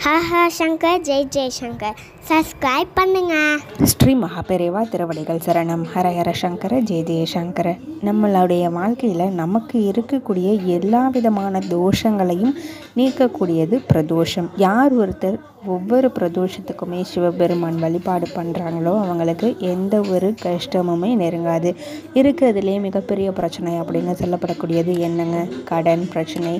Haha Shankar Jai Jaishankar subscribe பண்ணுங்க. ஸ்ரீ மகாபெரிவா திருவடிகள் சரணம். ஹரஹர சங்கர ஜெய ஜெயசங்கர. நம்மளுடைய வாழ்க்கையில் நமக்கு இருக்கக்கூடிய எல்லா விதமான தோஷங்களையும் நீக்கக்கூடியது பிரதோஷம். யார் ஒருத்தர் ஒவ்வொரு பிரதோஷத்துக்குமே சிவபெருமான் வழிபாடு பண்ணுறாங்களோ அவங்களுக்கு எந்த ஒரு கஷ்டமுமே நெருங்காது. இருக்கிறதுலே மிகப்பெரிய பிரச்சனை அப்படின்னு சொல்லப்படக்கூடியது என்னங்க? கடன் பிரச்சனை,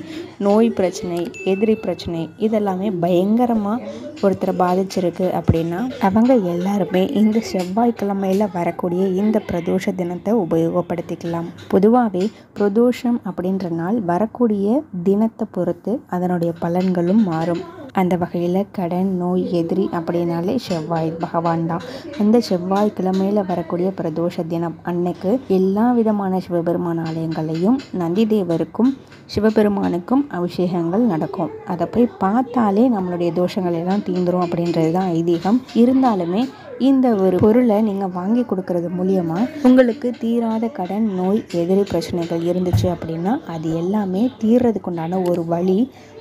நோய் பிரச்சனை, எதிரி பிரச்சனை, இதெல்லாமே பயங்கரமாக ஒருத்தரை பாதிச்சிருக்கு அப்படின்னா அவங்க எல்லாருமே இந்த செவ்வாய்க்கிழமையில் வரக்கூடிய இந்த பிரதோஷ தினத்தை உபயோகப்படுத்திக்கலாம். பொதுவாகவே பிரதோஷம் அப்படின்ற நாள் வரக்கூடிய தினத்தை பொறுத்து அதனுடைய பலன்களும் மாறும். அந்த வகையில் கடன், நோய், எதிரி அப்படின்னாலே செவ்வாய் பகவான் தான். அந்த செவ்வாய்க்கிழமையில் வரக்கூடிய பிரதோஷ தினம் அன்னைக்கு எல்லா விதமான சிவபெருமான் ஆலயங்களையும் நந்தி தேவருக்கும் சிவபெருமானுக்கும் அபிஷேகங்கள் நடக்கும். அதை போய் பார்த்தாலே நம்மளுடைய தோஷங்கள் எல்லாம் தீந்துரும் அப்படின்றது தான் ஐதீகம். இருந்தாலுமே இந்த ஒரு பொருளை நீங்கள் வாங்கி கொடுக்கறது மூலியமாக உங்களுக்கு தீராத கடன், நோய், எதிரி பிரச்சனைகள் இருந்துச்சு அப்படின்னா அது எல்லாமே தீர்றதுக்குண்டான ஒரு வழி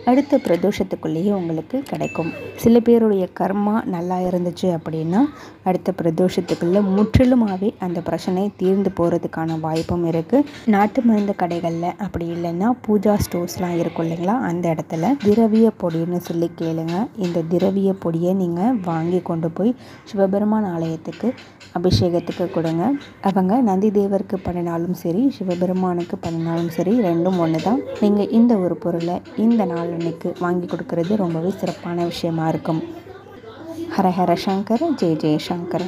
அடுத்த பிரதோஷத்துக்குள்ளேயே உங்களுக்கு கிடைக்கும். சில பேருடைய கர்மா நல்லா இருந்துச்சு அப்படின்னா அடுத்த பிரதோஷத்துக்குள்ளே முற்றிலுமாகவே அந்த பிரச்சனை தீர்ந்து போகிறதுக்கான வாய்ப்பும் இருக்குது. நாட்டு மருந்து கடைகளில் அப்படி இல்லைன்னா பூஜா ஸ்டோர்ஸ்லாம் இருக்கும் இல்லைங்களா, அந்த இடத்துல திரவிய பொடின்னு சொல்லி கேளுங்க. இந்த திரவிய பொடியை நீங்கள் வாங்கி கொண்டு போய் சிவபெருமான் ஆலயத்துக்கு அபிஷேகத்துக்கு கொடுங்க. அவங்க நந்தி தேவருக்கு பண்ணினாலும் சரி, சிவபெருமானுக்கு பண்ணினாலும் சரி, ரெண்டும் ஒன்று தான். நீங்கள் இந்த ஒரு பொருளை இந்த நாள் அன்னைக்கு வாங்கி கொடுக்கறது ரொம்பவே சிறப்பான விஷயமா இருக்கும். ஹரஹர சங்கர ஜெய ஜெயசங்கர.